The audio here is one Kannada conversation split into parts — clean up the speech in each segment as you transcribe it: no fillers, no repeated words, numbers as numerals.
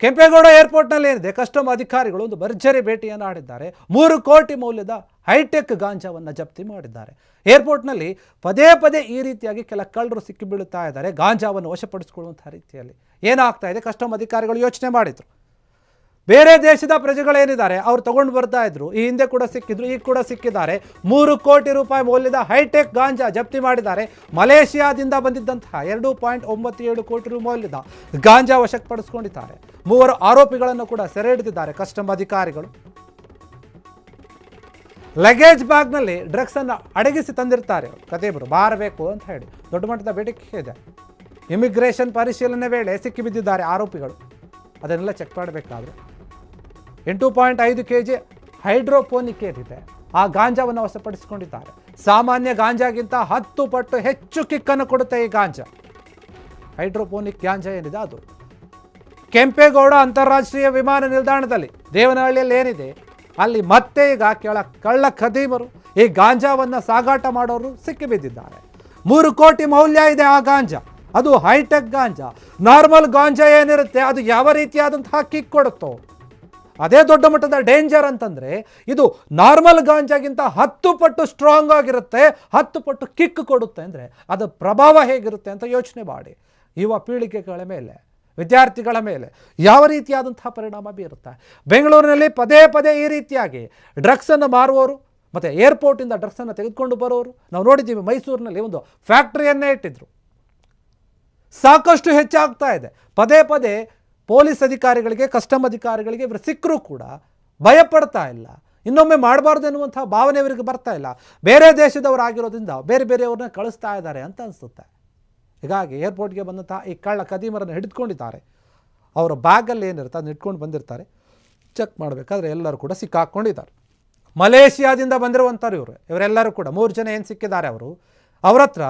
ಕೆಂಪೇಗೌಡ ಏರ್ಪೋರ್ಟ್ನಲ್ಲಿ ಏನಿದೆ, ಕಸ್ಟಮ್ ಅಧಿಕಾರಿಗಳು ಒಂದು ಭರ್ಜರಿ ಭೇಟಿಯನ್ನು ಆಡಿದ್ದಾರೆ. 3 ಕೋಟಿ ಮೌಲ್ಯದ ಹೈಟೆಕ್ ಗಾಂಜಾವನ್ನು ಜಪ್ತಿ ಮಾಡಿದ್ದಾರೆ. ಏರ್ಪೋರ್ಟ್ನಲ್ಲಿ ಪದೇ ಪದೇ ಈ ರೀತಿಯಾಗಿ ಕೆಲ ಕಳ್ಳರು ಸಿಕ್ಕಿ ಬೀಳುತ್ತಾ ಇದ್ದಾರೆ. ಗಾಂಜಾವನ್ನು ವಶಪಡಿಸಿಕೊಳ್ಳುವಂಥ ರೀತಿಯಲ್ಲಿ ಏನಾಗ್ತಾ ಇದೆ, ಕಸ್ಟಮ್ ಅಧಿಕಾರಿಗಳು ಯೋಚನೆ ಮಾಡಿದ್ರು. ಬೇರೆ ದೇಶದ ಪ್ರಜೆಗಳೇನಿದ್ದಾರೆ ಅವ್ರು ತಗೊಂಡು ಬರ್ತಾ ಇದ್ರು, ಈ ಹಿಂದೆ ಕೂಡ ಸಿಕ್ಕಿದ್ರು, ಈಗ ಕೂಡ ಸಿಕ್ಕಿದ್ದಾರೆ. 3 ಕೋಟಿ ರೂಪಾಯಿ ಮೌಲ್ಯದ ಹೈಟೆಕ್ ಗಾಂಜಾ ಜಪ್ತಿ ಮಾಡಿದ್ದಾರೆ. ಮಲೇಷಿಯಾದಿಂದ ಬಂದಿದ್ದಂತಹ 2.97 ಕೋಟಿ ರು ಮೌಲ್ಯದ ಗಾಂಜಾ ವಶಪಡಿಸಿಕೊಂಡಿದ್ದಾರೆ. 3 ಆರೋಪಿಗಳನ್ನು ಕೂಡ ಸೆರೆ ಹಿಡಿದಿದ್ದಾರೆ ಕಸ್ಟಮ್ ಅಧಿಕಾರಿಗಳು. ಲಗೇಜ್ ಬ್ಯಾಗ್ನಲ್ಲಿ ಡ್ರಗ್ಸ್ ಅನ್ನು ಅಡಗಿಸಿ ತಂದಿರ್ತಾರೆ ಕದೇಬರು, ಬಾರಬೇಕು ಅಂತ ಹೇಳಿ. ದೊಡ್ಡ ಮಟ್ಟದ ಬೇಡಿಕೆ ಇದೆ. ಇಮಿಗ್ರೇಷನ್ ಪರಿಶೀಲನೆ ವೇಳೆ ಸಿಕ್ಕಿಬಿದ್ದಿದ್ದಾರೆ ಆರೋಪಿಗಳು. ಅದನ್ನೆಲ್ಲ ಚೆಕ್ ಮಾಡಬೇಕಾದ್ರೆ 8.5 kg ಹೈಡ್ರೋಪೋನಿಕ್ ಏನಿದೆ ಆ ಗಾಂಜಾವನ್ನು ವಶಪಡಿಸಿಕೊಂಡಿದ್ದಾರೆ. ಸಾಮಾನ್ಯ ಗಾಂಜಾಗಿಂತ 10 ಪಟ್ಟು ಹೆಚ್ಚು ಕಿಕ್ಕನ್ನು ಕೊಡುತ್ತೆ ಈ ಗಾಂಜಾ. ಹೈಡ್ರೋಪೋನಿಕ್ ಗಾಂಜಾ ಏನಿದೆ ಅದು ಕೆಂಪೇಗೌಡ ಅಂತಾರಾಷ್ಟ್ರೀಯ ವಿಮಾನ ನಿಲ್ದಾಣದಲ್ಲಿ ದೇವನಹಳ್ಳಿಯಲ್ಲಿ ಏನಿದೆ ಅಲ್ಲಿ ಮತ್ತೆ ಈಗ ಕಳ್ಳ ಖದೀಮರು ಈ ಗಾಂಜಾವನ್ನು ಸಾಗಾಟ ಮಾಡೋರು ಸಿಕ್ಕಿಬಿದ್ದಿದ್ದಾರೆ. 3 ಕೋಟಿ ಮೌಲ್ಯ ಇದೆ ಆ ಗಾಂಜಾ. ಅದು ಹೈಟೆಕ್ ಗಾಂಜಾ. ನಾರ್ಮಲ್ ಗಾಂಜಾ ಏನಿರುತ್ತೆ ಅದು ಯಾವ ರೀತಿಯಾದಂತಹ ಕಿಕ್ ಕೊಡುತ್ತೋ ಅದೇ ದೊಡ್ಡ ಮಟ್ಟದ ಡೇಂಜರ್ ಅಂತಂದರೆ, ಇದು ನಾರ್ಮಲ್ ಗಾಂಜಾಗಿಂತ 10 ಪಟ್ಟು ಸ್ಟ್ರಾಂಗ್ ಆಗಿರುತ್ತೆ, 10 ಪಟ್ಟು ಕಿಕ್ ಕೊಡುತ್ತೆ. ಅಂದರೆ ಅದರ ಪ್ರಭಾವ ಹೇಗಿರುತ್ತೆ ಅಂತ ಯೋಚನೆ ಮಾಡಿ. ಯುವ ಪೀಳಿಗೆಗಳ ಮೇಲೆ, ವಿದ್ಯಾರ್ಥಿಗಳ ಮೇಲೆ ಯಾವ ರೀತಿಯಾದಂತಹ ಪರಿಣಾಮ ಬೀರುತ್ತೆ. ಬೆಂಗಳೂರಿನಲ್ಲಿ ಪದೇ ಪದೇ ಈ ರೀತಿಯಾಗಿ ಡ್ರಗ್ಸನ್ನು ಮಾರುವವರು ಮತ್ತು ಏರ್ಪೋರ್ಟಿಂದ ಡ್ರಗ್ಸನ್ನು ತೆಗೆದುಕೊಂಡು ಬರೋರು ನಾವು ನೋಡಿದ್ದೀವಿ. ಮೈಸೂರಿನಲ್ಲಿ ಒಂದು ಫ್ಯಾಕ್ಟ್ರಿಯನ್ನೇ ಇಟ್ಟಿದ್ರು. ಸಾಕಷ್ಟು ಹೆಚ್ಚಾಗ್ತಾ ಇದೆ. ಪದೇ ಪದೇ ಪೊಲೀಸ್ ಅಧಿಕಾರಿಗಳಿಗೆ, ಕಸ್ಟಮ್ ಅಧಿಕಾರಿಗಳಿಗೆ ಇವರು ಸಿಕ್ಕರೂ ಕೂಡ ಭಯಪಡ್ತಾ ಇಲ್ಲ. ಇನ್ನೊಮ್ಮೆ ಮಾಡಬಾರ್ದು ಎನ್ನುವಂಥ ಭಾವನೆ ಇವರಿಗೆ ಬರ್ತಾ ಇಲ್ಲ. ಬೇರೆ ದೇಶದವರಾಗಿರೋದ್ರಿಂದ ಬೇರೆ ಬೇರೆಯವ್ರನ್ನ ಕಳಿಸ್ತಾ ಇದ್ದಾರೆ ಅಂತ ಅನಿಸುತ್ತೆ. ಹೀಗಾಗಿ ಏರ್ಪೋರ್ಟ್ಗೆ ಬಂದಂತಹ ಈ ಕಳ್ಳ ಕದೀಮರನ್ನು ಹಿಡಿದುಕೊಂಡಿದ್ದಾರೆ. ಅವರ ಬ್ಯಾಗಲ್ಲಿ ಏನಿರುತ್ತೆ ಅದನ್ನ ಇಟ್ಕೊಂಡು ಬಂದಿರ್ತಾರೆ. ಚೆಕ್ ಮಾಡಬೇಕಾದ್ರೆ ಎಲ್ಲರೂ ಕೂಡ ಸಿಕ್ಕಾಕ್ಕೊಂಡಿದ್ದಾರೆ. ಮಲೇಷಿಯಾದಿಂದ ಬಂದಿರುವಂಥವ್ರು ಇವರೆಲ್ಲರೂ ಕೂಡ 3 ಜನ ಏನು ಸಿಕ್ಕಿದ್ದಾರೆ ಅವ್ರ ಹತ್ರ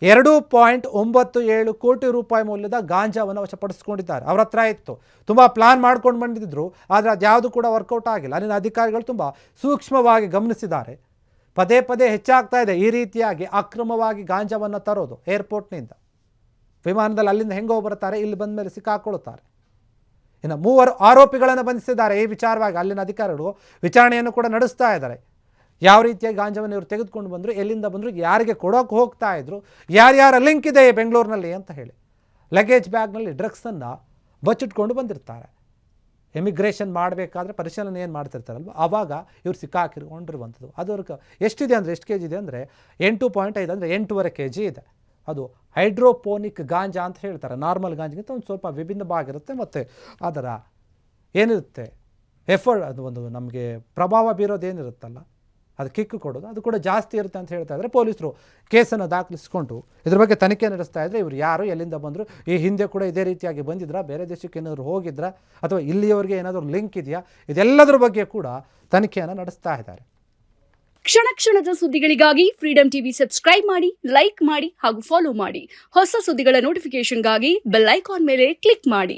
2.97 ಕೋಟಿ ರೂಪಾಯಿ ಮೌಲ್ಯದ ಗಾಂಜಾವನ್ನು ವಶಪಡಿಸ್ಕೊಂಡಿದ್ದಾರೆ. ಅವ್ರ ಹತ್ರ ಇತ್ತು. ತುಂಬ ಪ್ಲಾನ್ ಮಾಡ್ಕೊಂಡು ಬಂದಿದ್ರು, ಆದರೆ ಅದು ಯಾವುದು ಕೂಡ ವರ್ಕೌಟ್ ಆಗಿಲ್ಲ. ಅಲ್ಲಿನ ಅಧಿಕಾರಿಗಳು ತುಂಬ ಸೂಕ್ಷ್ಮವಾಗಿ ಗಮನಿಸಿದ್ದಾರೆ. ಪದೇ ಪದೇ ಹೆಚ್ಚಾಗ್ತಾ ಇದೆ ಈ ರೀತಿಯಾಗಿ ಅಕ್ರಮವಾಗಿ ಗಾಂಜಾವನ್ನು ತರೋದು. ಏರ್ಪೋರ್ಟ್ನಿಂದ ವಿಮಾನದಲ್ಲಿ ಅಲ್ಲಿಂದ ಹೆಂಗೋ ಬರ್ತಾರೆ, ಇಲ್ಲಿ ಬಂದ ಮೇಲೆ ಸಿಕ್ಕಾಕೊಳ್ಳುತ್ತಾರೆ. ಇನ್ನು 3 ಆರೋಪಿಗಳನ್ನು ಬಂಧಿಸಿದ್ದಾರೆ. ಈ ವಿಚಾರವಾಗಿ ಅಲ್ಲಿನ ಅಧಿಕಾರಿಗಳು ವಿಚಾರಣೆಯನ್ನು ಕೂಡ ನಡೆಸ್ತಾ ಇದ್ದಾರೆ. ಯಾವ ರೀತಿಯಾಗಿ ಗಾಂಜಾವನ್ನು ಇವರು ತೆಗೆದುಕೊಂಡು ಬಂದರು, ಎಲ್ಲಿಂದ ಬಂದರು, ಯಾರಿಗೆ ಕೊಡೋಕೆ ಹೋಗ್ತಾ ಇದ್ರು, ಯಾರ್ಯಾರ ಲಿಂಕ್ ಇದೆ ಬೆಂಗಳೂರಿನಲ್ಲಿ ಅಂತ ಹೇಳಿ. ಲಗೇಜ್ ಬ್ಯಾಗ್ನಲ್ಲಿ ಡ್ರಗ್ಸನ್ನು ಬಚ್ಚಿಟ್ಕೊಂಡು ಬಂದಿರ್ತಾರೆ. ಇಮಿಗ್ರೇಷನ್ ಮಾಡಬೇಕಾದ್ರೆ ಪರಿಶೀಲನೆ ಏನು ಮಾಡ್ತಿರ್ತಾರಲ್ವ, ಆವಾಗ ಇವ್ರು ಸಿಕ್ಕಾಕಿಕೊಂಡಿರುವಂಥದ್ದು. ಅದಕ್ಕೆ ಎಷ್ಟಿದೆ ಅಂದರೆ, ಎಷ್ಟು ಕೆ ಜಿ ಇದೆ ಅಂದರೆ 8.5 ಅಂದರೆ 8.5 kg ಇದೆ. ಅದು ಹೈಡ್ರೋಪೋನಿಕ್ ಗಾಂಜಾ ಅಂತ ಹೇಳ್ತಾರೆ. ನಾರ್ಮಲ್ ಗಾಂಜಾಗಿಂತ ಒಂದು ಸ್ವಲ್ಪ ವಿಭಿನ್ನವಾಗಿರುತ್ತೆ. ಮತ್ತು ಅದರ ಏನಿರುತ್ತೆ ಎಫರ್ಟ್, ಅದು ಒಂದು ನಮಗೆ ಪ್ರಭಾವ ಬೀರೋದೇನಿರುತ್ತಲ್ಲ, ಅದು ಕಿಕ್ ಕೊಡೋದು ಅದು ಕೂಡ ಜಾಸ್ತಿ ಇರುತ್ತೆ ಅಂತ ಹೇಳ್ತಾ ಇದ್ದಾರೆ. ಪೊಲೀಸರು ಕೇಸನ್ನು ದಾಖಲಿಸಿಕೊಂಡು ಇದ್ರ ಬಗ್ಗೆ ತನಿಖೆ ನಡೆಸ್ತಾ ಇದ್ದರೆ ಇವರು ಯಾರು, ಎಲ್ಲಿಂದ ಬಂದರು, ಈ ಹಿಂದೆ ಕೂಡ ಇದೇ ರೀತಿಯಾಗಿ ಬಂದಿದ್ರಾ, ಬೇರೆ ದೇಶಕ್ಕೆ ಏನಾದರೂ ಹೋಗಿದ್ರಾ, ಅಥವಾ ಇಲ್ಲಿಯವರೆಗೆ ಏನಾದರೂ ಲಿಂಕ್ ಇದೆಯಾ, ಇದೆಲ್ಲದರ ಬಗ್ಗೆ ಕೂಡ ತನಿಖೆಯನ್ನು ನಡೆಸ್ತಾ ಇದ್ದಾರೆ. ಕ್ಷಣ ಕ್ಷಣದ ಸುದ್ದಿಗಳಿಗಾಗಿ ಫ್ರೀಡಂ ಟಿವಿ ಸಬ್ಸ್ಕ್ರೈಬ್ ಮಾಡಿ, ಲೈಕ್ ಮಾಡಿ ಹಾಗೂ ಫಾಲೋ ಮಾಡಿ. ಹೊಸ ಸುದ್ದಿಗಳ ನೋಟಿಫಿಕೇಶನ್ಗಾಗಿ ಬೆಲ್ ಐಕಾನ್ ಮೇಲೆ ಕ್ಲಿಕ್ ಮಾಡಿ.